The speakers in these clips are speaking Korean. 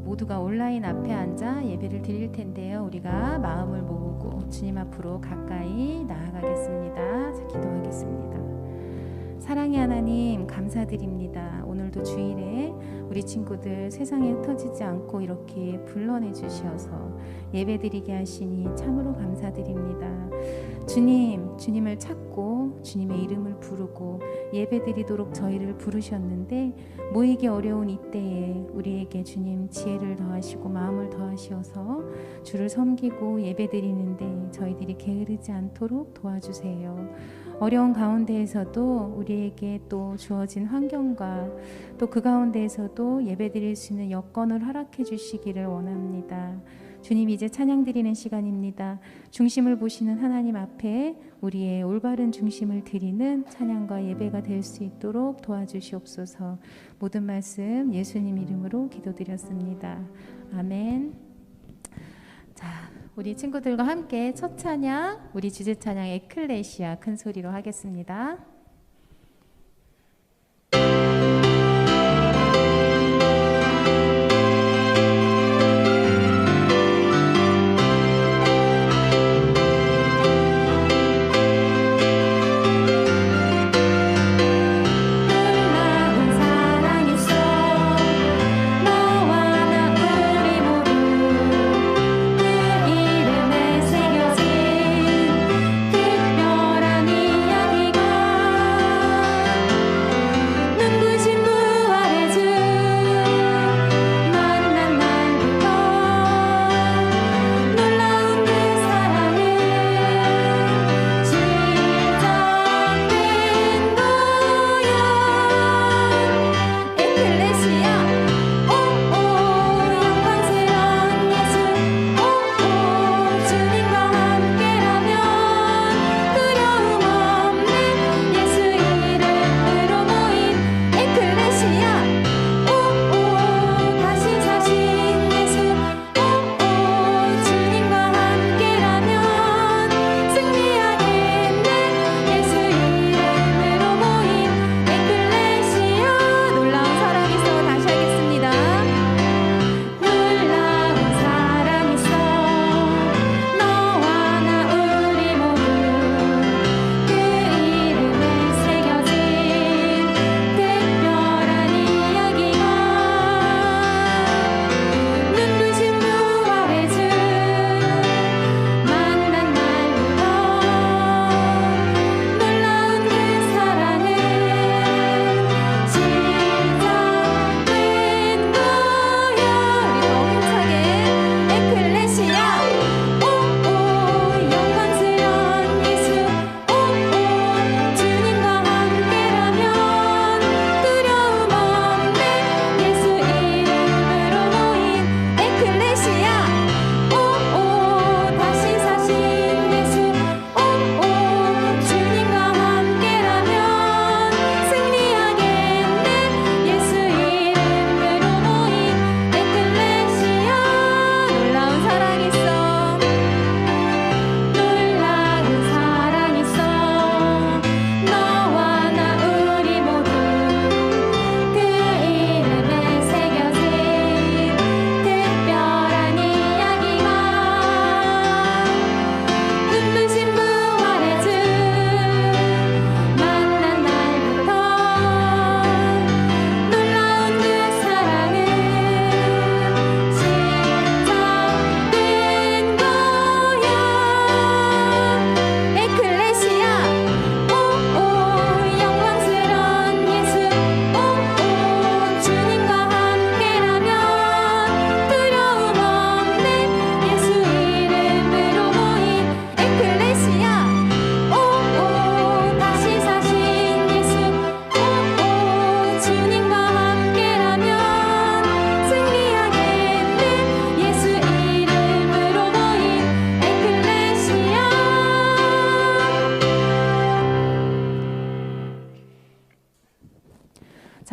모두가 온라인 앞에 앉아 예배를 드릴 텐데요. 우리가 마음을 모으고 주님 앞으로 가까이 나아가겠습니다. 자, 기도하겠습니다. 사랑의 하나님, 감사드립니다. 오늘도 주일에 우리 친구들 세상에 흩어지지 않고 이렇게 불러내 주셔서 예배드리게 하시니 참으로 감사드립니다. 주님, 주님을 찾고 주님의 이름을 부르고 예배드리도록 저희를 부르셨는데 모이기 어려운 이때에 우리에게 주님 지혜를 더하시고 마음을 더하셔서 주를 섬기고 예배드리는데 저희들이 게으르지 않도록 도와주세요. 어려운 가운데에서도 우리에게 또 주어진 환경과 또 그 가운데에서도 예배드릴 수 있는 여건을 허락해 주시기를 원합니다. 주님, 이제 찬양 드리는 시간입니다. 중심을 보시는 하나님 앞에 우리의 올바른 중심을 드리는 찬양과 예배가 될 수 있도록 도와주시옵소서. 모든 말씀 예수님 이름으로 기도드렸습니다. 아멘. 자, 우리 친구들과 함께 첫 찬양, 우리 주제 찬양 에클레시아 큰 소리로 하겠습니다.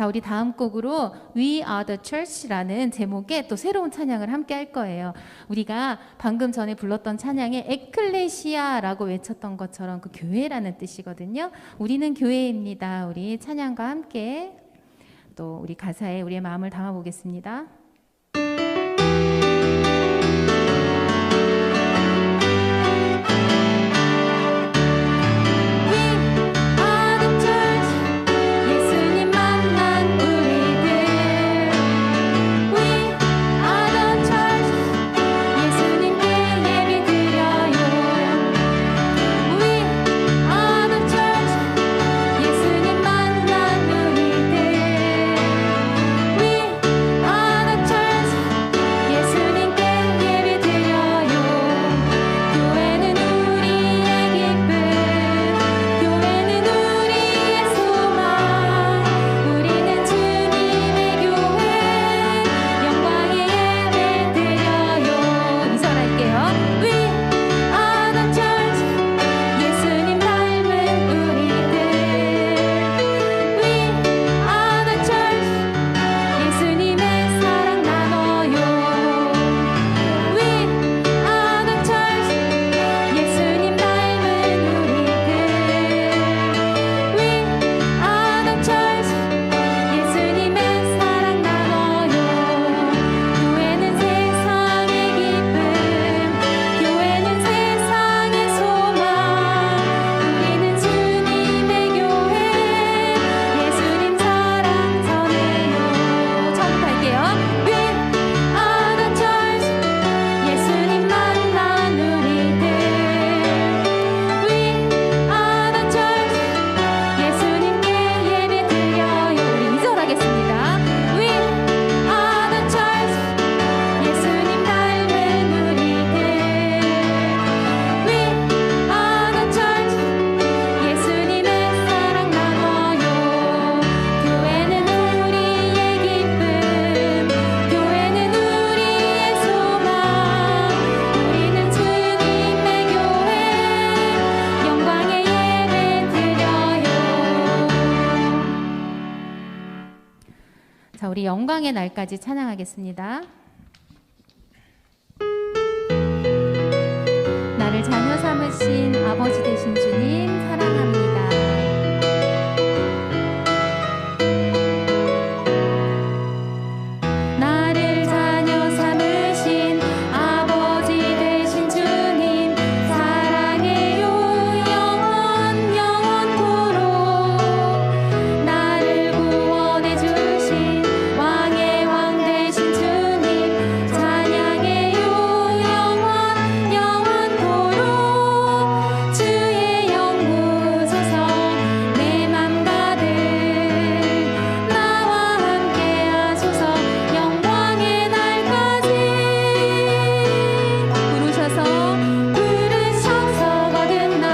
자, 우리 다음 곡으로 We Are the Church라는 제목의 또 새로운 찬양을 함께 할 거예요. 우리가 방금 전에 불렀던 찬양에 에클레시아라고 외쳤던 것처럼 그 교회라는 뜻이거든요. 우리는 교회입니다. 우리 찬양과 함께 또 우리 가사에 우리의 마음을 담아보겠습니다. 자, 우리 영광의 날까지 찬양하겠습니다. 나를 자녀 삼으신 아버지 되신 주님 사랑합니다. 나를 자녀 삼으신 아버지 되신 주님 사랑해요 영원토록. 나를 구원해 주신 왕의 왕 되신 주님 찬양해요 영원토록. 주의 영 부으소서 내 맘 가득 나와 함께 하소서 영광의 날까지. 부르셔서 거듭나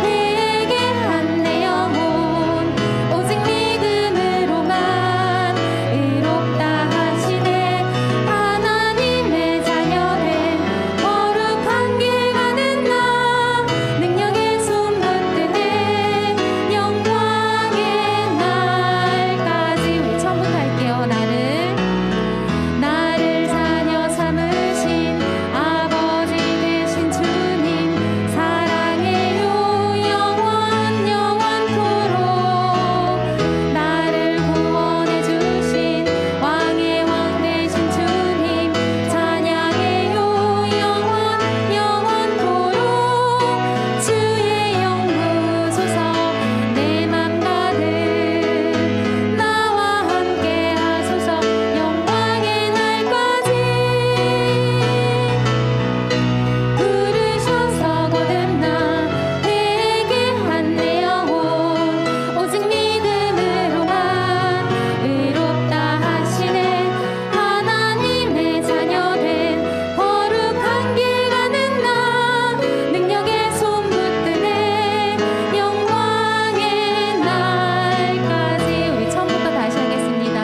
회개한 내 영혼 오직 믿음으로만 의롭다 하시네. 하나님의 자녀된 거룩한 길 가는 나 능력의 손 붙드네 영광의 날까지. 우리 처음부터 할게요. 나를 자녀 삼으신 아버지 되신 주님 사랑해요 영원토록. 나를 구원해 주신 왕의 왕 되신 주님 찬양해요 영원토록. 주의 영 부으소서 내 맘 가득 나와 함께 하소서 영광의 날까지. 부르셔서 거듭나 회개한 내 영혼 오직 믿음으로만 의롭다 하시네. 하나님의 자녀된 거룩한 길 가는 나 능력의 손 붙드네 영광의 날까지. 우리 처음부터 다시 하겠습니다.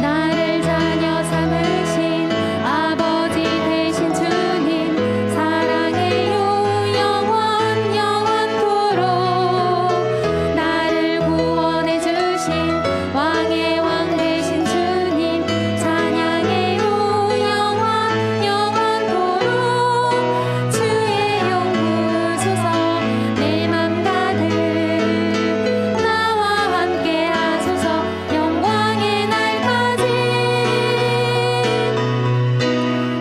나를 자녀 삼으신 아버지 되신 주님 사랑해요 영원토록. 나를 구원해 주신 왕의 왕 되신 주님 찬양해요 영원토록. 주의 영 부으소서 내 맘 가득 나와 함께 하소서 영광의 날까지.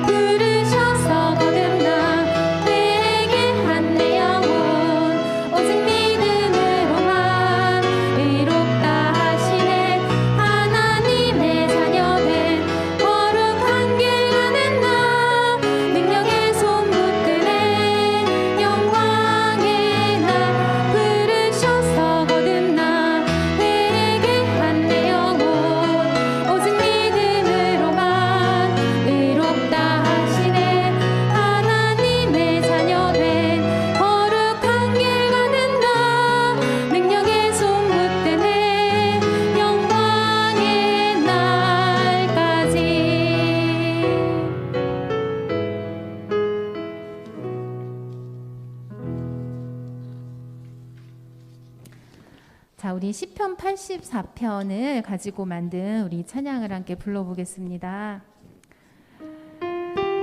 부르셔서 거듭나 회개한 내 영혼 오직 믿음으로만 의롭다 하시네. 하나님의 자녀된 거룩한 길 가는 나 능력의 손 붙드네 영광의 날. 부르셔서 거듭나 회개한 내 영혼 오직 믿음으로만 의롭다 하시네. 하나님의 자녀된 거룩한 길 가는 나 능력의 손 붙드네 영광의 날까지. 자, 우리 시편 84편을 가지고 만든 우리 찬양을 함께 불러보겠습니다.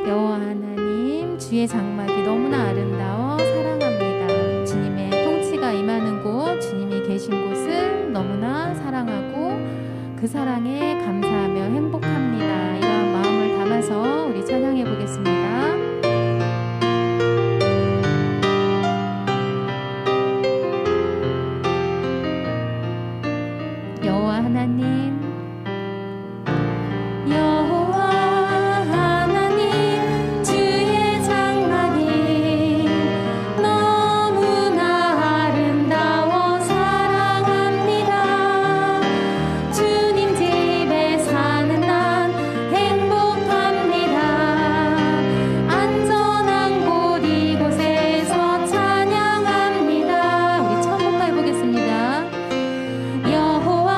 여호와 하나님 주의 장막이 너무나 아름다워 사랑합니다. 주님의 통치가 임하는 곳 주님이 계신 곳을 너무나 사랑하고 그 사랑에 감사하며 행복합니다. 이러한 마음을 담아서 우리 찬양해 보겠습니다. 여호와 하나님 주의 장막이 너무나 아름다워 사랑합니다. 주님 집에 사는 난 행복합니다. 안전한 곳 이곳에서 찬양합니다. 우리 처음부터 해보겠습니다. 여호와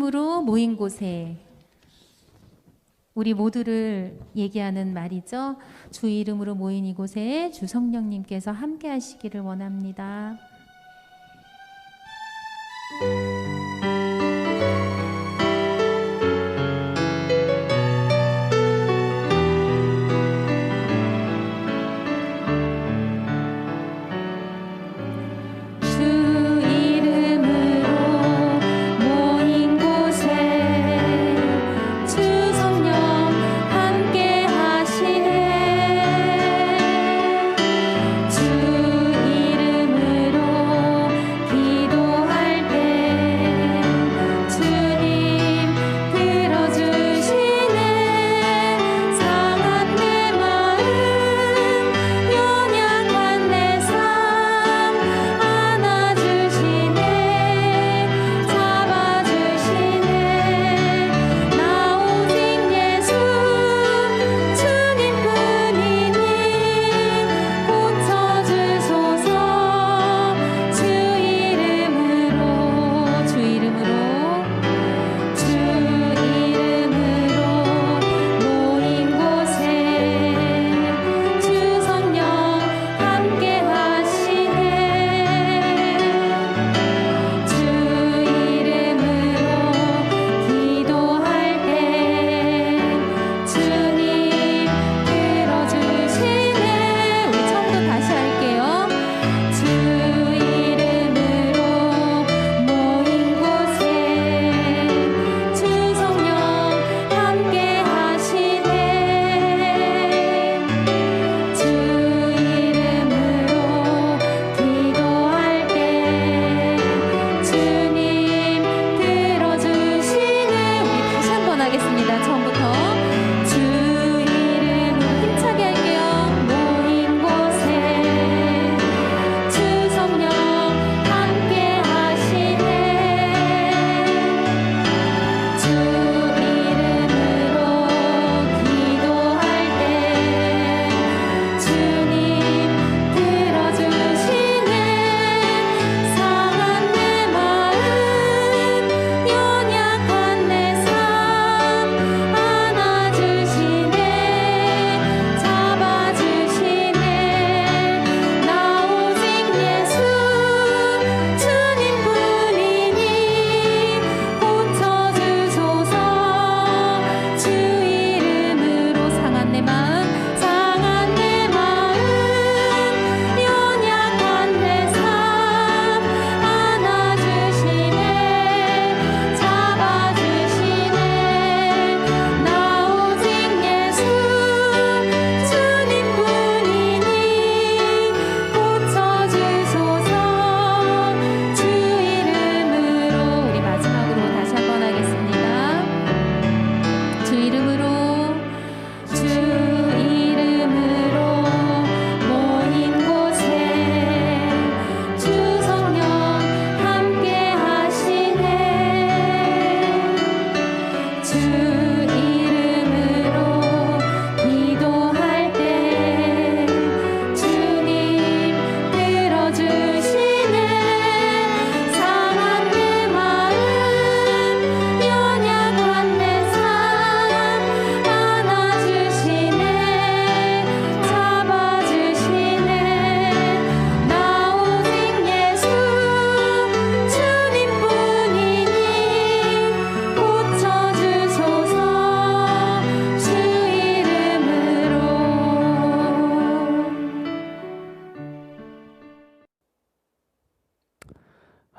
이름으로 모인 곳에, 우리 모두를 얘기하는 말이죠. 주 이름으로 모인 이곳에 주 성령님께서 함께 하시기를 원합니다.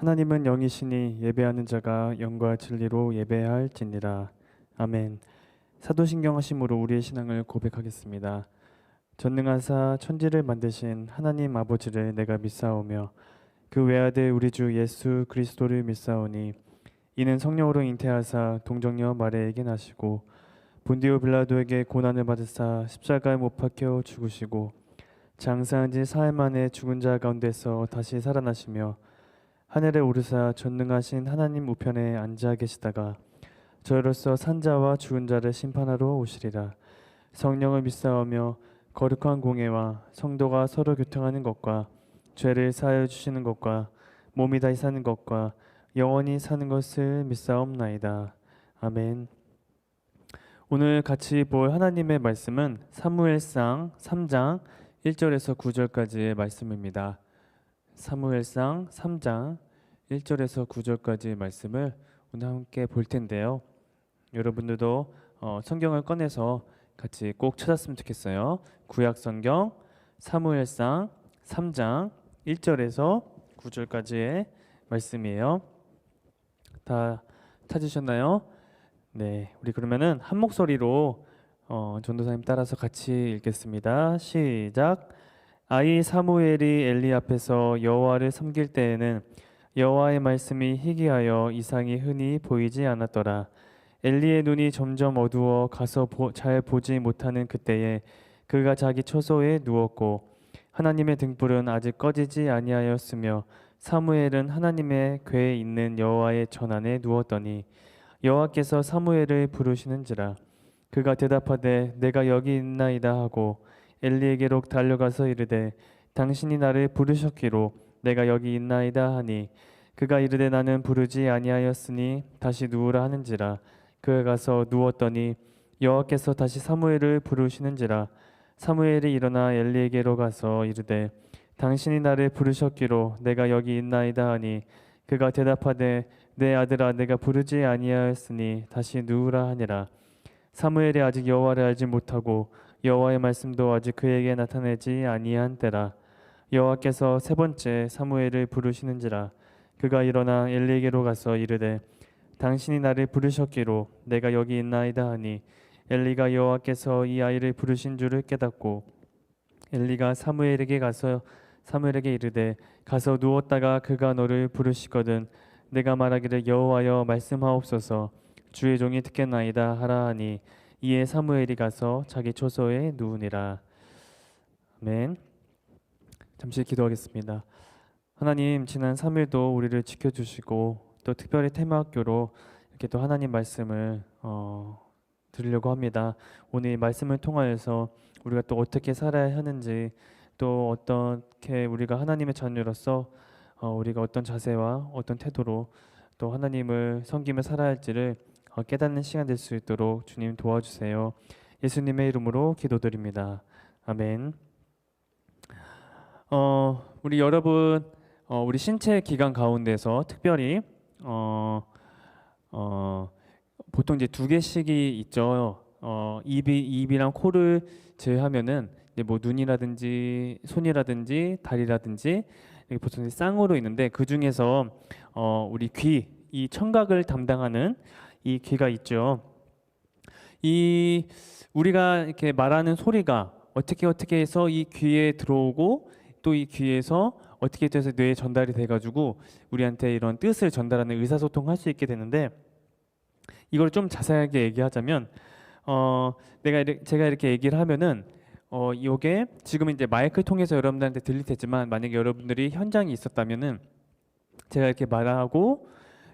하나님은 영이시니 예배하는 자가 영과 진리로 예배할지니라. 아멘. 사도신경 하심으로 우리의 신앙을 고백하겠습니다. 전능하사 천지를 만드신 하나님 아버지를 내가 믿사오며 그 외아들 우리 주 예수 그리스도를 믿사오니 이는 성령으로 잉태하사 동정녀 마리아에게 나시고 본디오 빌라도에게 고난을 받으사 십자가에 못 박혀 죽으시고 장사한 지 사흘 만에 죽은 자 가운데서 다시 살아나시며 하늘에 오르사 전능하신 하나님 우편에 앉아 계시다가 저희로서 산자와 죽은 자를 심판하러 오시리라. 성령을 믿사오며 거룩한 공예와 성도가 서로 교통하는 것과 죄를 사하여 주시는 것과 몸이 다시 사는 것과 영원히 사는 것을 믿사옵나이다. 아멘. 오늘 같이 볼 하나님의 말씀은 사무엘상 3장 1절에서 9절까지의 말씀입니다. 사무엘상 3장 1절에서 9절까지의 말씀을 오늘 함께 볼 텐데요. 여러분들도 성경을 꺼내서 같이 꼭 찾았으면 좋겠어요. 구약 성경 사무엘상 3장 1절에서 9절까지의 말씀이에요. 다 찾으셨나요? 네, 우리 그러면은 한 목소리로 전도사님 따라서 같이 읽겠습니다. 시작. 아이 사무엘이 엘리 앞에서 여호와를 섬길 때에는 여호와의 말씀이 희귀하여 이상이 흔히 보이지 않았더라. 엘리의 눈이 점점 어두워 가서 잘 보지 못하는 그때에 그가 자기 처소에 누웠고 하나님의 등불은 아직 꺼지지 아니하였으며 사무엘은 하나님의 궤에 있는 여호와의 전안에 누웠더니 여호와께서 사무엘을 부르시는지라. 그가 대답하되 내가 여기 있나이다 하고 엘리에게로 달려가서 이르되 당신이 나를 부르셨기로 내가 여기 있나이다 하니 그가 이르되 나는 부르지 아니하였으니 다시 누우라 하는지라. 그가 가서 누웠더니 여호와께서 다시 사무엘을 부르시는지라. 사무엘이 일어나 엘리에게로 가서 이르되 당신이 나를 부르셨기로 내가 여기 있나이다 하니 그가 대답하되 내 아들아 내가 부르지 아니하였으니 다시 누우라 하니라. 사무엘이 아직 여호와를 알지 못하고 여호와의 말씀도 아직 그에게 나타내지 아니한 때라. 여호와께서 세 번째 사무엘을 부르시는지라. 그가 일어나 엘리에게로 가서 이르되 당신이 나를 부르셨기로 내가 여기 있나이다 하니 엘리가 여호와께서 이 아이를 부르신 줄을 깨닫고 엘리가 사무엘에게 이르되 가서 누웠다가 그가 너를 부르시거든 내가 말하기를 여호와여 말씀하옵소서 주의 종이 듣겠나이다 하라 하니 이에 사무엘이 가서 자기 처소에 누우니라. 아멘. 잠시 기도하겠습니다. 하나님, 지난 3일도 우리를 지켜주시고 또 특별히 테마학교로 이렇게 또 하나님 말씀을 들으려고 합니다. 오늘 이 말씀을 통하여서 우리가 또 어떻게 살아야 하는지, 또 어떻게 우리가 하나님의 자녀로서 우리가 어떤 자세와 어떤 태도로 또 하나님을 섬기며 살아야 할지를 깨닫는 시간 될 수 있도록 주님 도와주세요. 예수님의 이름으로 기도드립니다. 아멘. 우리 여러분, 우리 신체 기관 가운데서 특별히 보통 이제 두 개씩이 있죠. 입이랑 코를 제외하면은 이제 뭐 눈이라든지 손이라든지 다리라든지 이렇게 보통 쌍으로 있는데 그 중에서 우리 귀, 이 청각을 담당하는 이 귀가 있죠. 이 우리가 이렇게 말하는 소리가 어떻게 해서 이 귀에 들어오고 또 이 귀에서 어떻게 돼서 뇌에 전달이 돼가지고 우리한테 이런 뜻을 전달하는 의사소통할 수 있게 되는데, 이걸 좀 자세하게 얘기하자면 제가 이렇게 얘기를 하면은 이게 지금 이제 마이크 통해서 여러분들한테 들릴 테지만 만약에 여러분들이 현장에 있었다면은 제가 이렇게 말하고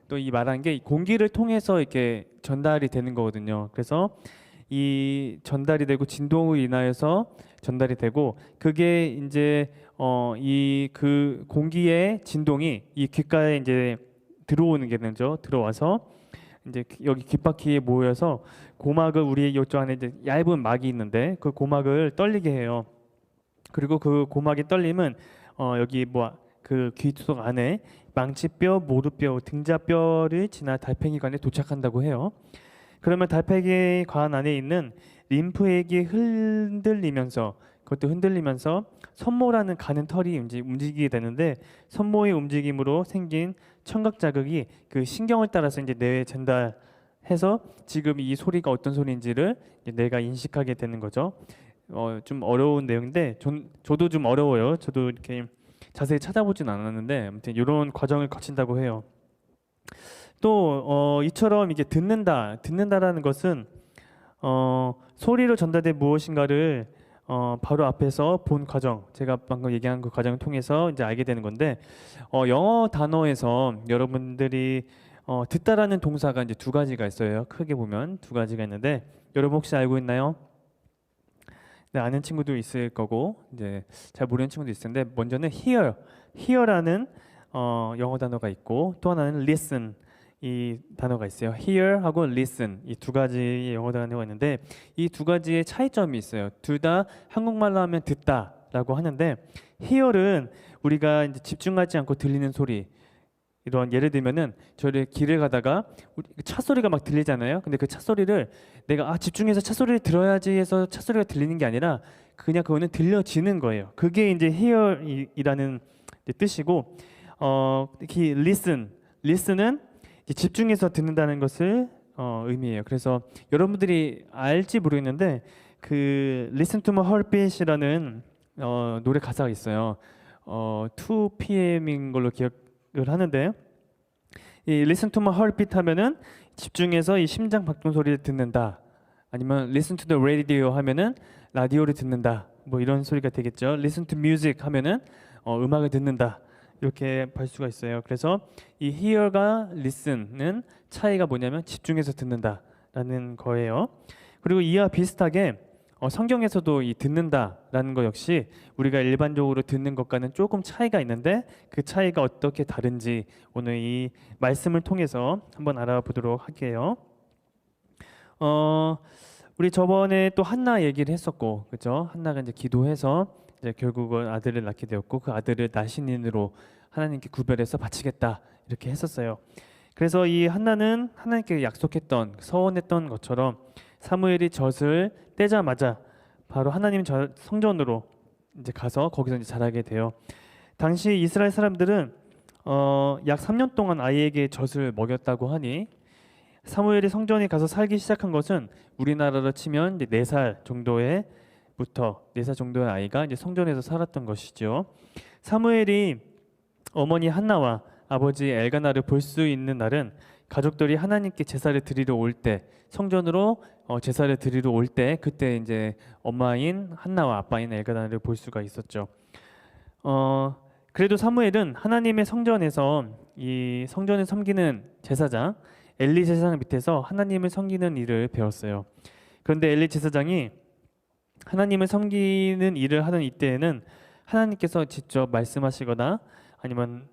또 이 말한 게 공기를 통해서 이렇게 전달이 되는 거거든요. 그래서 이 전달이 되고 진동으로 인하여서 전달이 되고 그게 이제 이 그 공기의 진동이 이 귓가에 이제 들어오는 게 되죠. 들어와서 이제 여기 귓바퀴에 모여서 고막을 우리 이쪽 안에 이제 얇은 막이 있는데 그 고막을 떨리게 해요. 그리고 그 고막이 떨리면 여기 그 귀 속 안에 망치뼈, 모루뼈, 등자뼈를 지나 달팽이관에 도착한다고 해요. 그러면 달팽이관 안에 있는 림프액이 그것도 흔들리면서 손모라는 가는 털이 움직이게 되는데, 손모의 움직임으로 생긴 청각 자극이 그 신경을 따라서 이제 뇌에 전달해서 지금 이 소리가 어떤 소리인지를 뇌가 인식하게 되는 거죠. 좀 어려운 내용인데 저도 좀 어려워요. 저도 이렇게 자세히 찾아보진 않았는데 아무튼 이런 과정을 거친다고 해요. 또 이처럼 이게 듣는다라는 것은 소리로 전달된 무엇인가를 바로 앞에서 본 과정, 제가 방금 얘기한 그 과정을 통해서 이제 알게 되는 건데, 영어 단어에서 여러분들이 듣다라는 동사가 이제 두 가지가 있어요. 크게 보면 두 가지가 있는데 여러분 혹시 알고 있나요? 네, 아는 친구도 있을 거고 이제 잘 모르는 친구도 있을 텐데, 먼저는 hear라는 영어 단어가 있고 또 하나는 listen 이 단어가 있어요. hear하고 listen 이 두 가지의 영어 단어가 있는데 이 두 가지의 차이점이 있어요. 둘 다 한국말로 하면 듣다라고 하는데 hear은 우리가 이제 집중하지 않고 들리는 소리 이런 예를 들면은 저희 길을 가다가 차 소리가 막 들리잖아요. 근데 그 차 소리를 내가 집중해서 차 소리를 들어야지 해서 차 소리가 들리는 게 아니라 그냥 그거는 들려지는 거예요. 그게 이제 hear이라는 뜻이고 특히 listen은 이제 집중해서 듣는다는 것을 의미해요. 그래서 여러분들이 알지 모르겠는데 그 Listen to My Heartbeat이라는 노래 가사가 있어요. 2PM인 걸로 기억을 하는데 이 Listen to My Heartbeat 하면은 집중해서 이 심장 박동 소리를 듣는다. 아니면 Listen to the Radio 하면은 라디오를 듣는다. 뭐 이런 소리가 되겠죠. Listen to Music 하면은 음악을 듣는다. 이렇게 볼 수가 있어요. 그래서 이 hear과 listen은 차이가 뭐냐면 집중해서 듣는다라는 거예요. 그리고 이와 비슷하게 성경에서도 이 듣는다라는 것 역시 우리가 일반적으로 듣는 것과는 조금 차이가 있는데 그 차이가 어떻게 다른지 오늘 이 말씀을 통해서 한번 알아보도록 할게요. 우리 저번에 또 한나 얘기를 했었고, 그렇죠? 한나가 이제 기도해서 이제 결국은 아들을 낳게 되었고 그 아들을 나신인으로 하나님께 구별해서 바치겠다 이렇게 했었어요. 그래서 이 한나는 하나님께 약속했던 서원했던 것처럼 사무엘이 젖을 떼자마자 바로 하나님 성전으로 이제 가서 거기서 이제 자라게 돼요. 당시 이스라엘 사람들은 약 3년 동안 아이에게 젖을 먹였다고 하니 사무엘이 성전에 가서 살기 시작한 것은 우리나라로 치면 이제 4살 정도의 4살 정도의 아이가 이제 성전에서 살았던 것이죠. 사무엘이 어머니 한나와 아버지 엘가나를 볼 수 있는 날은 가족들이 하나님께 제사를 드리러 올 때, 성전으로 제사를 드리러 올 때 그때 이제 엄마인 한나와 아빠인 엘가나를 볼 수가 있었죠. 그래도 사무엘은 하나님의 성전에서 이 성전을 섬기는 제사장 엘리 제사장 밑에서 하나님을 섬기는 일을 배웠어요. 그런데 엘리 제사장이 하나님을 섬기는 일을 하는 이때에는 하나님께서 직접 말씀하시거나 아니면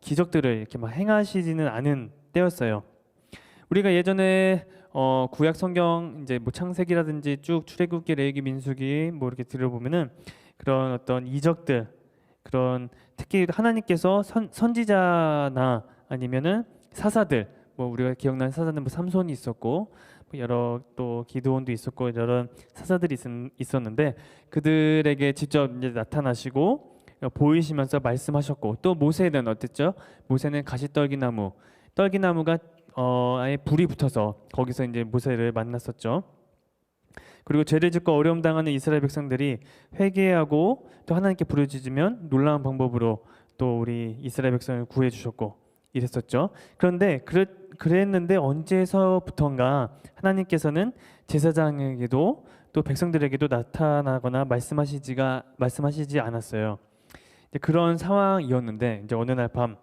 기적들을 이렇게 막 행하시지는 않은 때였어요. 우리가 예전에 구약 성경 이제 뭐 창세기라든지 쭉 출애굽기, 레위기, 민수기 뭐 이렇게 들어보면은 그런 어떤 이적들 그런 특히 하나님께서 선지자나 아니면은 사사들 뭐 우리가 기억나는 사사는 뭐 삼손이 있었고 여러 또 기드온도 있었고 여러 사사들이 있었는데 그들에게 직접 이제 나타나시고 보이시면서 말씀하셨고 또 모세는 어땠죠? 모세는 떨기나무가 아예 불이 붙어서 거기서 이제 모세를 만났었죠. 그리고 죄를 짓고 어려움 당하는 이스라엘 백성들이 회개하고 또 하나님께 부르짖으면 놀라운 방법으로 또 우리 이스라엘 백성을 구해 주셨고 이랬었죠. 그런데 그랬는데 언제서부턴가 하나님께서는 제사장에게도 또 백성들에게도 나타나거나 말씀하시지 않았어요. 이제 그런 상황이었는데 이제 어느 날 밤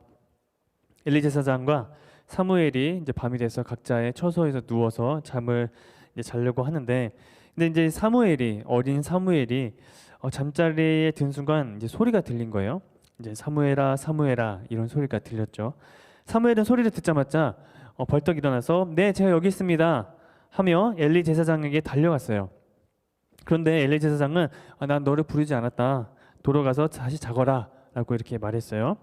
엘리 제사장과 사무엘이 이제 밤이 돼서 각자의 처소에서 누워서 잠을 이제 자려고 하는데 근데 이제 어린 사무엘이 잠자리에 든 순간 이제 소리가 들린 거예요. 이제 사무엘아 사무엘아 이런 소리가 들렸죠. 사무엘은 소리를 듣자마자 벌떡 일어나서 네 제가 여기 있습니다 하며 엘리 제사장에게 달려갔어요. 그런데 엘리 제사장은 난 너를 부르지 않았다 돌아가서 다시 자거라 라고 이렇게 말했어요.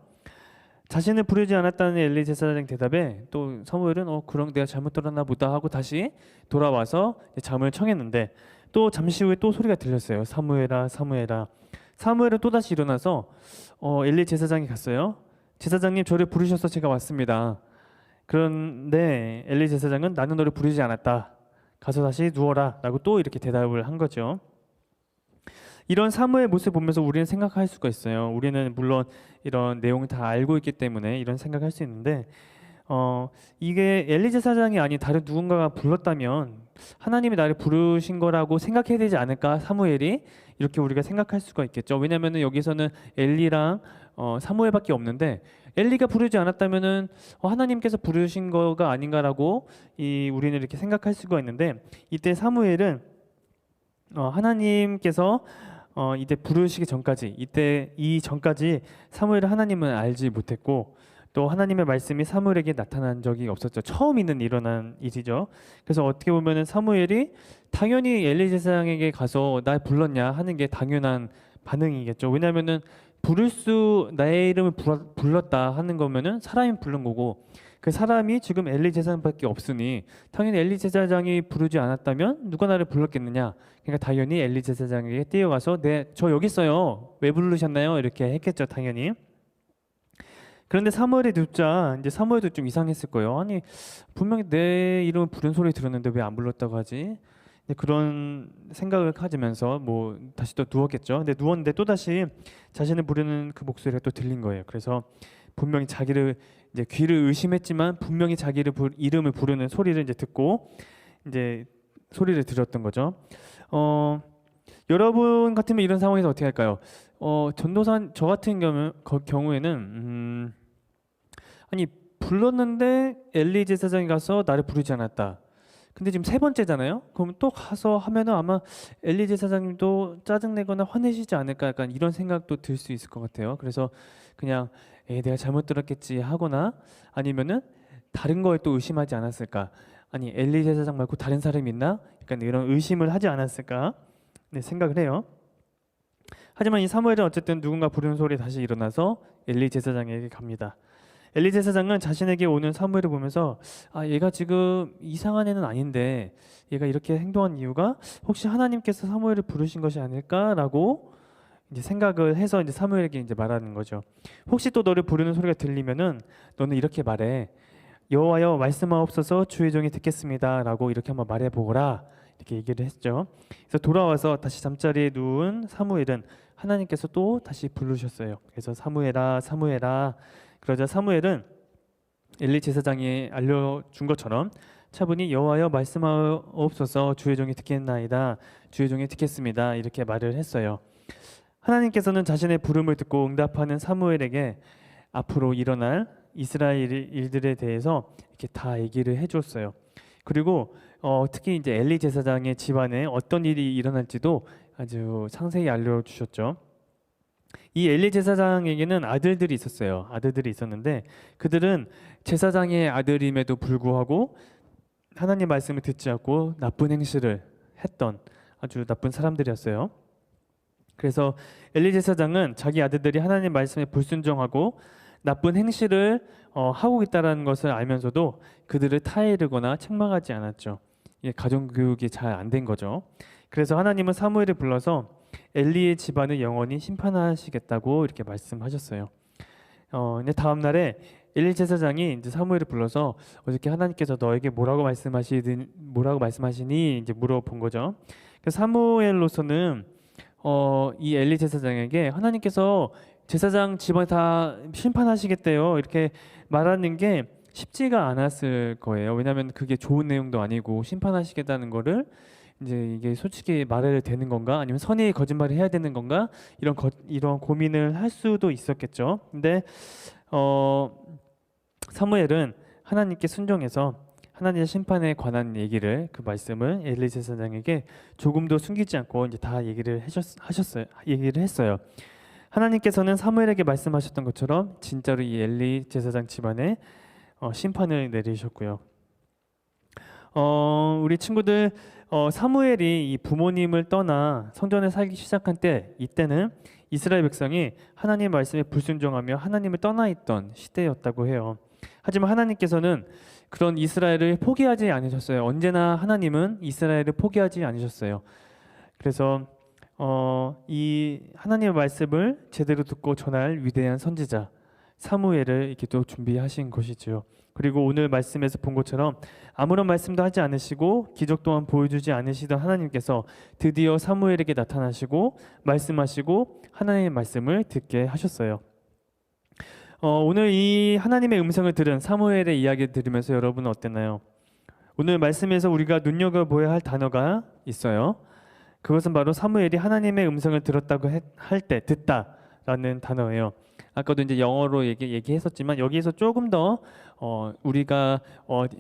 자신을 부르지 않았다는 엘리 제사장 대답에 또 사무엘은 그럼 내가 잘못 들었나 보다 하고 다시 돌아와서 잠을 청했는데 또 잠시 후에 또 소리가 들렸어요. 사무엘아 사무엘아. 사무엘은 또 다시 일어나서 엘리 제사장이 갔어요. 제사장님 저를 부르셔서 제가 왔습니다. 그런데 엘리 제사장은 나는 너를 부르지 않았다. 가서 다시 누워라 라고 또 이렇게 대답을 한 거죠. 이런 사무의 모습을 보면서 우리는 생각할 수가 있어요. 우리는 물론 이런 내용을 다 알고 있기 때문에 이런 생각할 수 있는데 이게 엘리 제사장이 아닌 다른 누군가가 불렀다면 하나님이 나를 부르신 거라고 생각해야 되지 않을까 사무엘이 이렇게 우리가 생각할 수가 있겠죠. 왜냐하면 여기서는 엘리랑 사무엘밖에 없는데 엘리가 부르지 않았다면은 하나님께서 부르신 거가 아닌가라고 우리는 이렇게 생각할 수가 있는데 이때 사무엘은 하나님께서 이때 부르시기 전까지 이때 이 전까지 사무엘은 하나님은 알지 못했고 또 하나님의 말씀이 사무엘에게 나타난 적이 없었죠. 처음 일어난 일이죠. 그래서 어떻게 보면은 사무엘이 당연히 엘리 제사장에게 가서 날 불렀냐 하는 게 당연한 반응이겠죠. 왜냐하면은 나의 이름을 불렀다 하는 거면은 사람이 부른 거고 그 사람이 지금 엘리 제사장밖에 없으니 당연히 엘리 제사장이 부르지 않았다면 누가 나를 불렀겠느냐. 그러니까 당연히 엘리 제사장에게 뛰어가서 저 여기 있어요. 왜 부르셨나요? 이렇게 했겠죠, 당연히. 그런데 사무엘이 듣자 이제 사무엘도 좀 이상했을 거예요. 아니 분명히 내 이름을 부른 소리 들었는데 왜 안 불렀다고 하지? 그런 생각을 가지면서 뭐 다시 또 누웠겠죠. 근데 누웠는데 또 다시 자신을 부르는 그 목소리가 또 들린 거예요. 그래서 분명히 자기를 이제 귀를 의심했지만 분명히 자기를 이름을 부르는 소리를 이제 듣고 이제 소리를 들었던 거죠. 여러분 같으면 이런 상황에서 어떻게 할까요? 전도사 저 같은 경우에는 아니 불렀는데 엘리 제사장이 가서 나를 부르지 않았다. 근데 지금 세 번째잖아요. 그럼 또 가서 하면은 아마 엘리 제사장님도 짜증내거나 화내시지 않을까 약간 이런 생각도 들 수 있을 것 같아요. 그래서 그냥 내가 잘못 들었겠지 하거나 아니면은 다른 거에 또 의심하지 않았을까. 아니 엘리 제사장 말고 다른 사람이 있나? 약간 이런 의심을 하지 않았을까? 네, 생각을 해요. 하지만 이 사무엘은 어쨌든 누군가 부르는 소리에 다시 일어나서 엘리 제사장에게 갑니다. 엘리 제사장은 자신에게 오는 사무엘을 보면서 얘가 지금 이상한 애는 아닌데 얘가 이렇게 행동한 이유가 혹시 하나님께서 사무엘을 부르신 것이 아닐까라고 이제 생각을 해서 이제 사무엘에게 이제 말하는 거죠. 혹시 또 너를 부르는 소리가 들리면은 너는 이렇게 말해. 여호와여 말씀하옵소서 주의 종이 듣겠습니다라고 이렇게 한번 말해 보거라. 이렇게 얘기를 했죠. 그래서 돌아와서 다시 잠자리에 누운 사무엘은 하나님께서 또 다시 부르셨어요. 그래서 사무엘아 사무엘아 그러자 사무엘은 엘리 제사장이 알려준 것처럼 차분히 여호와여 말씀하옵소서 주의 종이 듣겠나이다 주의 종이 듣겠습니다 이렇게 말을 했어요. 하나님께서는 자신의 부름을 듣고 응답하는 사무엘에게 앞으로 일어날 이스라엘 일들에 대해서 이렇게 다 얘기를 해줬어요. 그리고 특히 이제 엘리 제사장의 집안에 어떤 일이 일어날지도 아주 상세히 알려주셨죠. 이 엘리 제사장에게는 아들들이 있었어요. 아들들이 있었는데 그들은 제사장의 아들임에도 불구하고 하나님 말씀을 듣지 않고 나쁜 행실을 했던 아주 나쁜 사람들이었어요. 그래서 엘리 제사장은 자기 아들들이 하나님 말씀에 불순종하고 나쁜 행실을 하고 있다는 것을 알면서도 그들을 타이르거나 책망하지 않았죠. 이게 가정교육이 잘 안 된 거죠. 그래서 하나님은 사무엘을 불러서 엘리의 집안을 영원히 심판하시겠다고 이렇게 말씀하셨어요. 근데 다음 날에 엘리 제사장이 이제 사무엘을 불러서 어저께 하나님께서 너에게 뭐라고 말씀하시니 이제 물어본 거죠. 그래서 사무엘로서는 이 엘리 제사장에게 하나님께서 제사장 집안 다 심판하시겠대요 이렇게 말하는 게 쉽지가 않았을 거예요. 왜냐하면 그게 좋은 내용도 아니고 심판하시겠다는 거를 이제 이게 솔직히 말해도 되는 건가 아니면 선의의 거짓말을 해야 되는 건가 이런 고민을 할 수도 있었겠죠. 근데 사무엘은 하나님께 순종해서 하나님의 심판에 관한 얘기를 그 말씀을 엘리 제사장에게 조금도 숨기지 않고 이제 다 얘기를 했어요. 하나님께서는 사무엘에게 말씀하셨던 것처럼 진짜로 이 엘리 제사장 집안에 심판을 내리셨고요. 우리 친구들 사무엘이 이 부모님을 떠나 성전에 살기 시작한 이때는 이스라엘 백성이 하나님의 말씀에 불순종하며 하나님을 떠나 있던 시대였다고 해요. 하지만 하나님께서는 그런 이스라엘을 포기하지 않으셨어요. 언제나 하나님은 이스라엘을 포기하지 않으셨어요. 그래서 이 하나님의 말씀을 제대로 듣고 전할 위대한 선지자 사무엘을 이렇게 또 준비하신 것이지요. 그리고 오늘 말씀에서 본 것처럼 아무런 말씀도 하지 않으시고 기적 또한 보여주지 않으시던 하나님께서 드디어 사무엘에게 나타나시고 말씀하시고 하나님의 말씀을 듣게 하셨어요. 오늘 이 하나님의 음성을 들은 사무엘의 이야기를 들으면서 여러분은 어땠나요? 오늘 말씀에서 우리가 눈여겨보아야 할 단어가 있어요. 그것은 바로 사무엘이 하나님의 음성을 들었다고 할 때 듣다라는 단어예요. 아까도 이제 영어로 얘기했었지만 여기에서 조금 더 우리가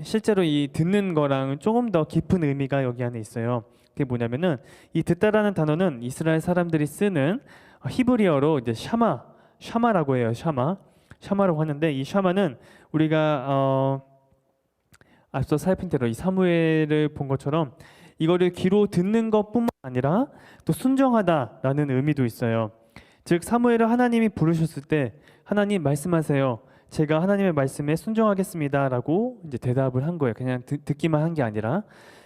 실제로 이 듣는 거랑 조금 더 깊은 의미가 여기 안에 있어요. 그게 뭐냐면은 이 듣다라는 단어는 이스라엘 사람들이 쓰는 히브리어로 이제 샤마라고 해요. 샤마라고 하는데 이 샤마는 우리가 앞서 살핀 대로 이 사무엘을 본 것처럼 이거를 귀로 듣는 것뿐만 아니라 또 순종하다라는 의미도 있어요. 즉 사무엘을 하나님이 부르셨을 때 하나님 말씀하세요. 제가 하나님의 말씀에 순종하겠습니다라고 이제 대답을 한 거예요. 그냥 듣기만 한 게 아니라.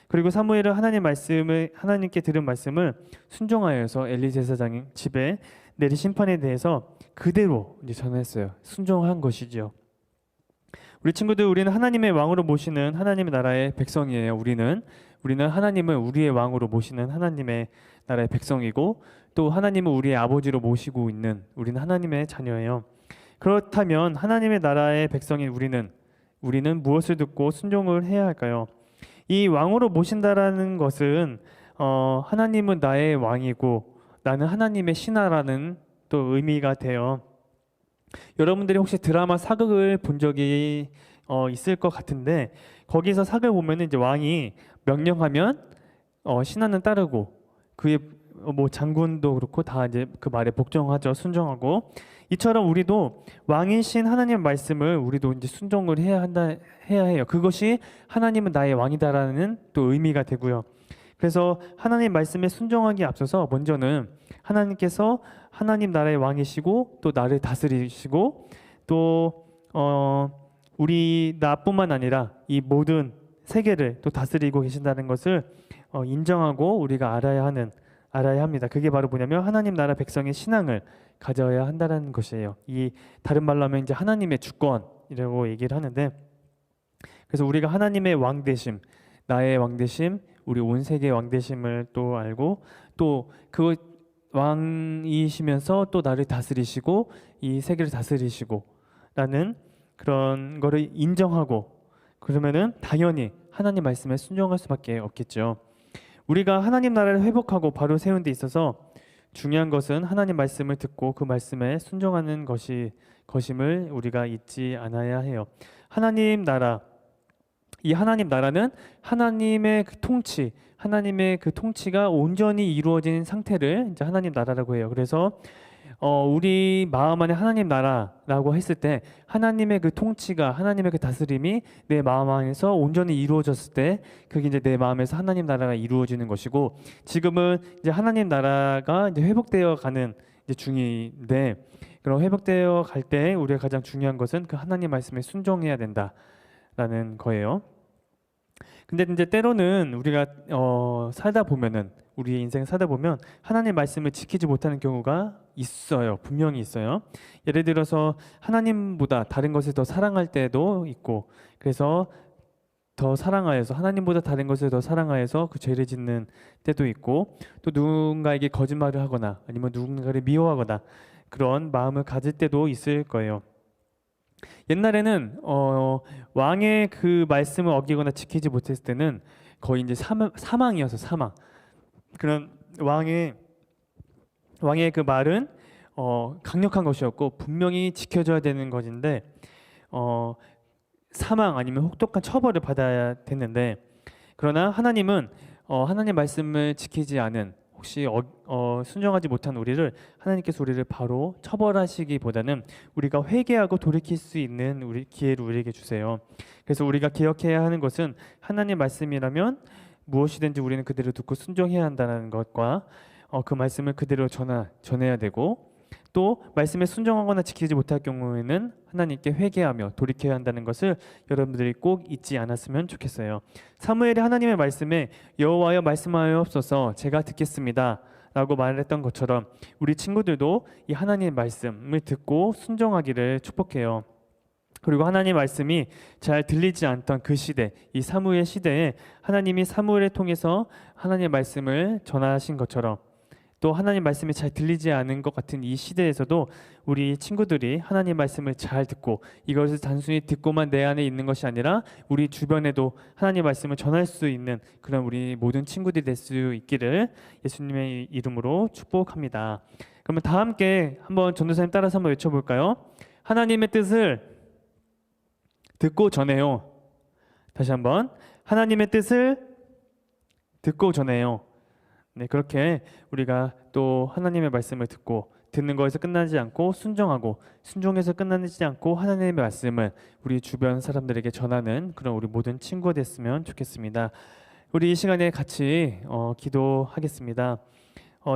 그리고 사무엘은 하나님께 들은 말씀을 순종하여서 엘리 제사장 집에 내린 심판에 대해서 그대로 이제 전했어요. 순종한 것이지요. 우리 친구들, 우리는 하나님의 왕으로 모시는 하나님의 나라의 백성이에요. 우리는 하나님을 우리의 왕으로 모시는 하나님의 나라의 백성이고, 또 하나님을 우리의 아버지로 모시고 있는 우리는 하나님의 자녀예요. 그렇다면 하나님의 나라의 백성인 우리는 무엇을 듣고 순종을 해야 할까요? 이 왕으로 모신다라는 것은 하나님은 나의 왕이고 나는 하나님의 신하라는 또 의미가 돼요. 여러분들이 혹시 드라마 사극을 본 적이 있을 것 같은데, 거기서 사극을 보면은 이제 왕이 명령하면 신하는 따르고, 그의 뭐 장군도 그렇고 다 이제 그 말에 복종하죠. 순종하고. 이처럼 우리도 왕이신 하나님의 말씀을 우리도 이제 순종을 해야 해요. 그것이 하나님은 나의 왕이다라는 또 의미가 되고요. 그래서 하나님 말씀에 순종하기에 앞서서 먼저는 하나님께서 하나님 나라의 왕이시고 또 나를 다스리시고 또 우리 나뿐만 아니라 이 모든 세계를 또 다스리고 계신다는 것을 인정하고 우리가 알아야 합니다. 그게 바로 뭐냐면 하나님 나라 백성의 신앙을 가져야 한다는 것이에요. 이 다른 말로 하면 이제 하나님의 주권이라고 얘기를 하는데, 그래서 우리가 하나님의 왕 되심, 나의 왕 되심, 우리 온 세계의 왕 되심을 또 알고, 또 그 왕이시면서 또 나를 다스리시고 이 세계를 다스리시고 라는 그런 거를 인정하고, 그러면은 당연히 하나님 말씀에 순종할 수밖에 없겠죠. 우리가 하나님 나라를 회복하고 바로 세운 데 있어서 중요한 것은 하나님 말씀을 듣고 그 말씀에 순종하는 것임을 우리가 잊지 않아야 해요. 하나님 나라는 하나님의 그 통치가 온전히 이루어진 상태를 이제 하나님 나라라고 해요. 그래서 우리 마음 안에 하나님 나라라고 했을 때 하나님의 그 통치가, 하나님의 그 다스림이 내 마음 안에서 온전히 이루어졌을 때 그게 이제 내 마음에서 하나님 나라가 이루어지는 것이고, 지금은 이제 하나님 나라가 이제 회복되어 가는 이제 중인데, 그럼 회복되어 갈 때 우리가 가장 중요한 것은 그 하나님 말씀에 순종해야 된다라는 거예요. 근데 이제 때로는 우리가 우리의 인생 살다 보면 하나님 말씀을 지키지 못하는 경우가 있어요. 분명히 있어요. 예를 들어서 하나님보다 다른 것을 더 사랑할 때도 있고, 그래서 하나님보다 다른 것을 더 사랑하여서 그 죄를 짓는 때도 있고, 또 누군가에게 거짓말을 하거나 아니면 누군가를 미워하거나 그런 마음을 가질 때도 있을 거예요. 옛날에는 왕의 그 말씀을 어기거나 지키지 못했을 때는 거의 이제 사망이어서 사망. 그런 왕의 그 말은 강력한 것이었고 분명히 지켜져야 되는 것인데 사망 아니면 혹독한 처벌을 받아야 됐는데, 그러나 하나님은 하나님 말씀을 지키지 않은, 혹시 순종하지 못한 하나님께서 우리를 바로 처벌하시기보다는 우리가 회개하고 돌이킬 수 있는 기회를 우리에게 주세요. 그래서 우리가 기억해야 하는 것은 하나님 말씀이라면 무엇이든지 우리는 그대로 듣고 순종해야 한다는 것과 그 말씀을 그대로 전해야 되고, 또 말씀에 순종하거나 지키지 못할 경우에는 하나님께 회개하며 돌이켜야 한다는 것을 여러분들이 꼭 잊지 않았으면 좋겠어요. 사무엘이 하나님의 말씀에 여호와여 말씀하여옵소서 제가 듣겠습니다 라고 말했던 것처럼 우리 친구들도 이 하나님의 말씀을 듣고 순종하기를 축복해요. 그리고 하나님의 말씀이 잘 들리지 않던 그 시대, 이 사무엘 시대에 하나님이 사무엘을 통해서 하나님의 말씀을 전하신 것처럼, 또 하나님 말씀이 잘 들리지 않은 것 같은 이 시대에서도 우리 친구들이 하나님 말씀을 잘 듣고 이것을 단순히 듣고만 내 안에 있는 것이 아니라 우리 주변에도 하나님 말씀을 전할 수 있는 그런 우리 모든 친구들이 될 수 있기를 예수님의 이름으로 축복합니다. 그러면 다 함께 한번 전도사님 따라서 한번 외쳐볼까요? 하나님의 뜻을 듣고 전해요. 다시 한번, 하나님의 뜻을 듣고 전해요. 네, 그렇게 우리가 또 하나님의 말씀을 듣고 듣는 것에서 끝나지 않고 순종하고 순종해서 끝나지 않고 하나님의 말씀을 우리 주변 사람들에게 전하는 그런 우리 모든 친구가 됐으면 좋겠습니다. 우리 이 시간에 같이 기도하겠습니다.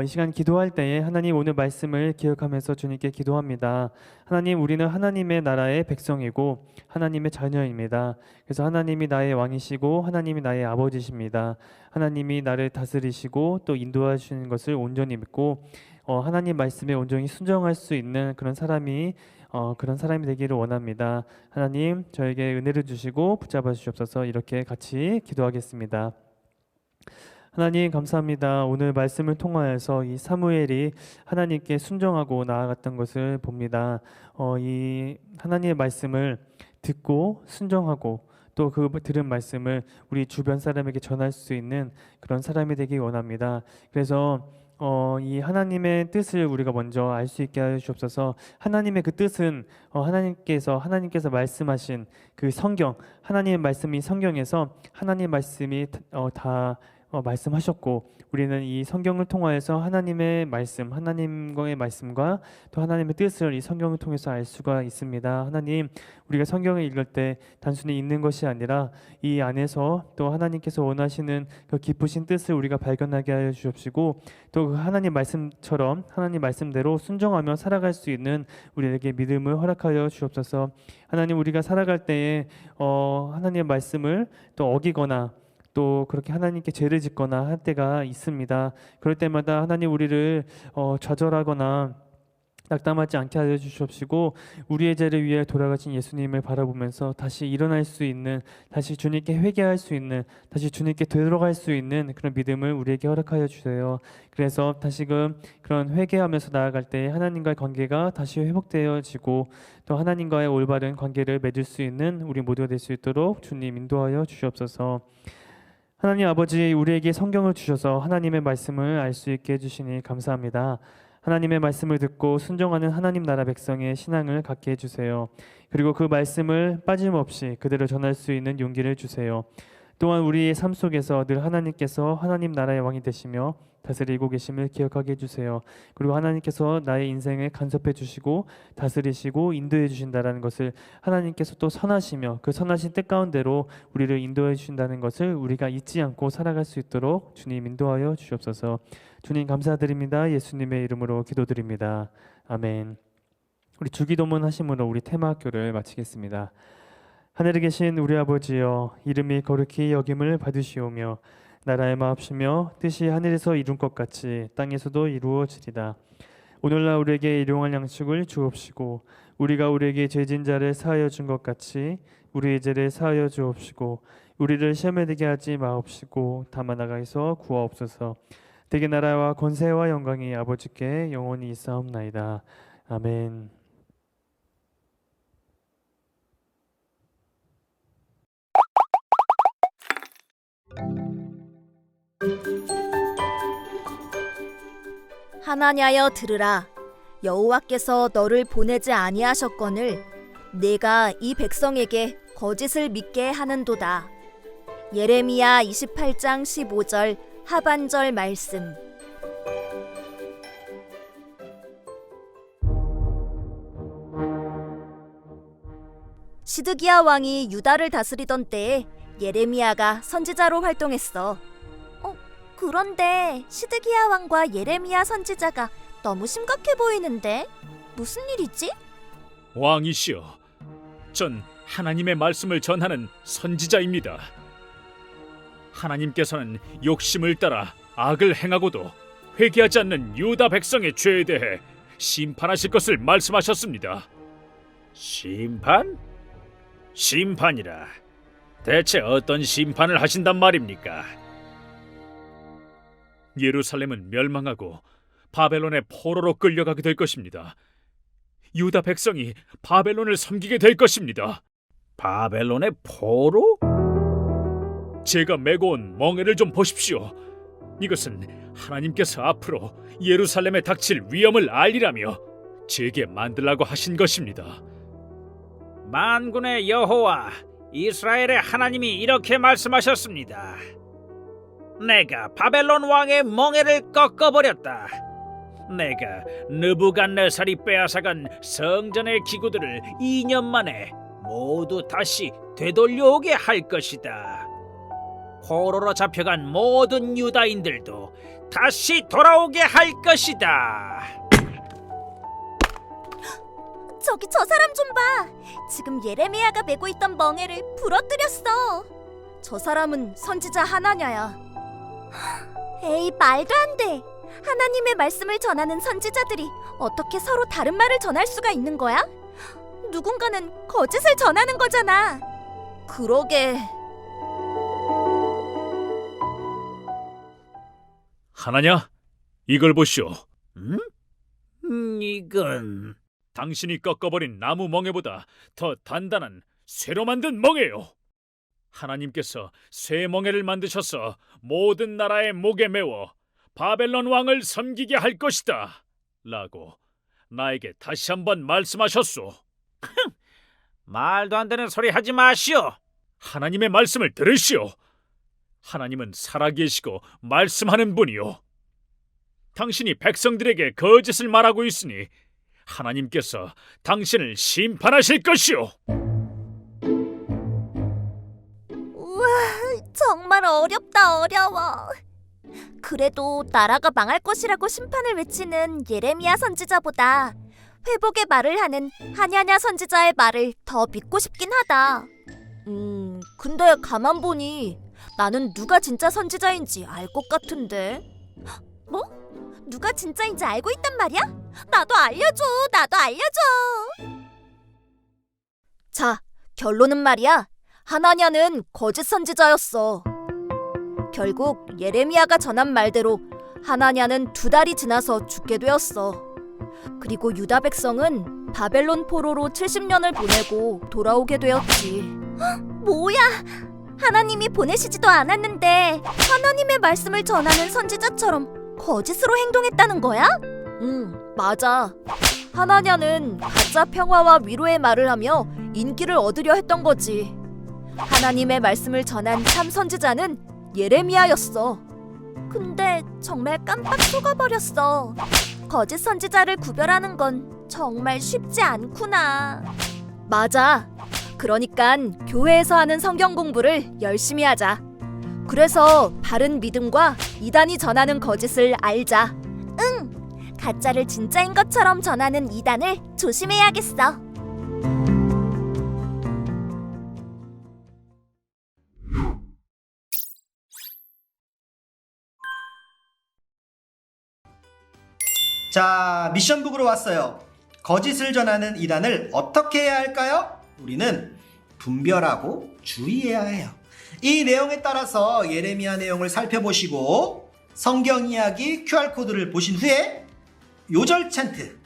이 시간 기도할 때에 하나님 오늘 말씀을 기억하면서 주님께 기도합니다. 하나님, 우리는 하나님의 나라의 백성이고 하나님의 자녀입니다. 그래서 하나님이 나의 왕이시고 하나님이 나의 아버지십니다. 하나님이 나를 다스리시고 또 인도하시는 것을 온전히 믿고 하나님 말씀에 온전히 순종할 수 있는 그런 사람이 되기를 원합니다. 하나님, 저에게 은혜를 주시고 붙잡아 주시옵소서. 이렇게 같이 기도하겠습니다. 하나님 감사합니다. 오늘 말씀을 통하여서 이 사무엘이 하나님께 순종하고 나아갔던 것을 봅니다. 이 하나님의 말씀을 듣고 순종하고 또 그 들은 말씀을 우리 주변 사람에게 전할 수 있는 그런 사람이 되기 원합니다. 그래서 이 하나님의 뜻을 우리가 먼저 알 수 있게 하여 주옵소서. 하나님의 그 뜻은 하나님께서 말씀하신 그 성경, 하나님의 말씀이 성경에서 하나님의 말씀이 다 말씀하셨고, 우리는 이 성경을 통하여서 하나님의 말씀, 하나님과의 말씀과 또 하나님의 뜻을 이 성경을 통해서 알 수가 있습니다. 하나님, 우리가 성경을 읽을 때 단순히 읽는 것이 아니라 이 안에서 또 하나님께서 원하시는 그 깊으신 뜻을 우리가 발견하게 하여 주옵시고, 또 그 하나님 말씀처럼 하나님 말씀대로 순종하며 살아갈 수 있는 우리에게 믿음을 허락하여 주옵소서. 하나님, 우리가 살아갈 때에 하나님의 말씀을 또 어기거나 또 그렇게 하나님께 죄를 짓거나 할 때가 있습니다. 그럴 때마다 하나님, 우리를 좌절하거나 낙담하지 않게 하여 주시옵시고, 우리의 죄를 위해 돌아가신 예수님을 바라보면서 다시 일어날 수 있는, 다시 주님께 회개할 수 있는, 다시 주님께 되돌아갈 수 있는 그런 믿음을 우리에게 허락하여 주세요. 그래서 다시금 그런 회개하면서 나아갈 때 하나님과의 관계가 다시 회복되어지고 또 하나님과의 올바른 관계를 맺을 수 있는 우리 모두가 될 수 있도록 주님 인도하여 주시옵소서. 하나님 아버지, 우리에게 성경을 주셔서 하나님의 말씀을 알 수 있게 해주시니 감사합니다. 하나님의 말씀을 듣고 순종하는 하나님 나라 백성의 신앙을 갖게 해주세요. 그리고 그 말씀을 빠짐없이 그대로 전할 수 있는 용기를 주세요. 또한 우리의 삶 속에서 늘 하나님께서 하나님 나라의 왕이 되시며 다스리고 계심을 기억하게 해주세요. 그리고 하나님께서 나의 인생을 간섭해 주시고 다스리시고 인도해 주신다는 것을, 하나님께서 또 선하시며 그 선하신 뜻 가운데로 우리를 인도해 주신다는 것을 우리가 잊지 않고 살아갈 수 있도록 주님 인도하여 주시옵소서. 주님 감사드립니다. 예수님의 이름으로 기도드립니다. 아멘. 우리 주기도문 하심으로 우리 테마학교를 마치겠습니다. 하늘에 계신 우리 아버지여, 이름이 거룩히 여김을 받으시오며 나라의 마옵시며 뜻이 하늘에서 이룬 것 같이 땅에서도 이루어지리다. 오늘날 우리에게 일용할 양식을 주옵시고, 우리가 우리에게 죄진 자를 사하여 준 것 같이 우리의 죄를 사하여 주옵시고, 우리를 시험에 들게 하지 마옵시고 다만 악에서 구하옵소서. 대개 나라와 권세와 영광이 아버지께 영원히 있사옵나이다. 아멘. 하나냐여 들으라. 여호와께서 너를 보내지 아니하셨거늘 내가 이 백성에게 거짓을 믿게 하는도다. 예레미야 28장 15절 하반절 말씀. 시드기야 왕이 유다를 다스리던 때에 예레미야가 선지자로 활동했어. 그런데 시드기야 왕과 예레미야 선지자가 너무 심각해 보이는데 무슨 일이지? 왕이시여, 전 하나님의 말씀을 전하는 선지자입니다. 하나님께서는 욕심을 따라 악을 행하고도 회개하지 않는 유다 백성의 죄에 대해 심판하실 것을 말씀하셨습니다. 심판? 심판이라. 대체 어떤 심판을 하신단 말입니까? 예루살렘은 멸망하고 바벨론의 포로로 끌려가게 될 것입니다. 유다 백성이 바벨론을 섬기게 될 것입니다. 바벨론의 포로? 제가 메고 온 멍에를 좀 보십시오. 이것은 하나님께서 앞으로 예루살렘에 닥칠 위험을 알리라며 제게 만들라고 하신 것입니다. 만군의 여호와 이스라엘의 하나님이 이렇게 말씀하셨습니다. 내가 바벨론 왕의 멍에를 꺾어버렸다. 내가 느부갓네살이 빼앗아간 성전의 기구들을 2년 만에 모두 다시 되돌려오게 할 것이다. 포로로 잡혀간 모든 유다인들도 다시 돌아오게 할 것이다. 저기 저 사람 좀 봐. 지금 예레미야가 메고 있던 멍에를 부러뜨렸어. 저 사람은 선지자 하나냐야. 에이, 말도 안 돼. 하나님의 말씀을 전하는 선지자들이 어떻게 서로 다른 말을 전할 수가 있는 거야? 누군가는 거짓을 전하는 거잖아. 그러게. 하나냐? 이걸 보시오. 이건 당신이 꺾어버린 나무 멍에보다 더 단단한 쇠로 만든 멍에요. 하나님께서 쇠 멍에를 만드셔서 모든 나라의 목에 메워 바벨론 왕을 섬기게 할 것이다 라고 나에게 다시 한번 말씀하셨소. 말도 안 되는 소리 하지 마시오. 하나님의 말씀을 들으시오. 하나님은 살아계시고 말씀하는 분이요. 당신이 백성들에게 거짓을 말하고 있으니 하나님께서 당신을 심판하실 것이오. 우와, 정말 어렵다, 어려워. 그래도 나라가 망할 것이라고 심판을 외치는 예레미야 선지자보다 회복의 말을 하는 하냐냐 선지자의 말을 더 믿고 싶긴 하다. 근데 가만 보니 나는 누가 진짜 선지자인지 알 것 같은데. 뭐? 누가 진짜인지 알고 있단 말이야? 나도 알려줘, 나도 알려줘. 자, 결론은 말이야. 하나냐는 거짓 선지자였어. 결국 예레미야가 전한 말대로 하나냐는 2달이 지나서 죽게 되었어. 그리고 유다 백성은 바벨론 포로로 70년을 보내고 돌아오게 되었지. 뭐야? 하나님이 보내시지도 않았는데 하나님의 말씀을 전하는 선지자처럼 거짓으로 행동했다는 거야? 응, 맞아. 하나냐는 가짜 평화와 위로의 말을 하며 인기를 얻으려 했던 거지. 하나님의 말씀을 전한 참 선지자는 예레미야였어. 근데 정말 깜빡 속아버렸어. 거짓 선지자를 구별하는 건 정말 쉽지 않구나. 맞아. 그러니깐 교회에서 하는 성경 공부를 열심히 하자. 그래서 바른 믿음과 이단이 전하는 거짓을 알자. 응, 가짜를 진짜인 것처럼 전하는 이단을 조심해야겠어. 자, 미션북으로 왔어요. 거짓을 전하는 이단을 어떻게 해야 할까요? 우리는 분별하고 주의해야 해요. 이 내용에 따라서 예레미야 내용을 살펴보시고 성경 이야기 QR코드를 보신 후에 요절 찬트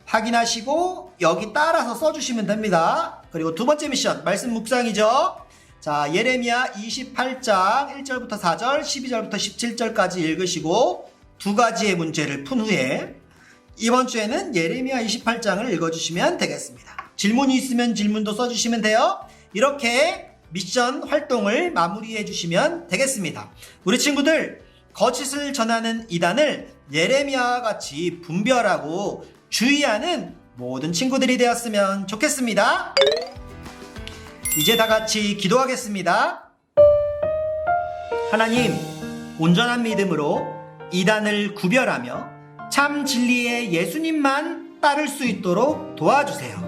확인하시고 여기 따라서 써주시면 됩니다. 그리고 두 번째 미션 말씀 묵상이죠. 자, 예레미야 28장 1절부터 4절 12절부터 17절까지 읽으시고 2가지의 문제를 푼 후에 이번 주에는 예레미야 28장을 읽어주시면 되겠습니다. 질문이 있으면 질문도 써주시면 돼요. 이렇게 미션 활동을 마무리해 주시면 되겠습니다. 우리 친구들, 거짓을 전하는 이단을 예레미야와 같이 분별하고 주의하는 모든 친구들이 되었으면 좋겠습니다. 이제 다 같이 기도하겠습니다. 하나님, 온전한 믿음으로 이단을 구별하며 참 진리의 예수님만 따를 수 있도록 도와주세요.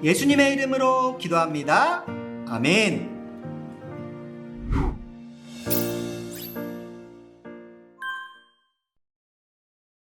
예수님의 이름으로 기도합니다. 아멘.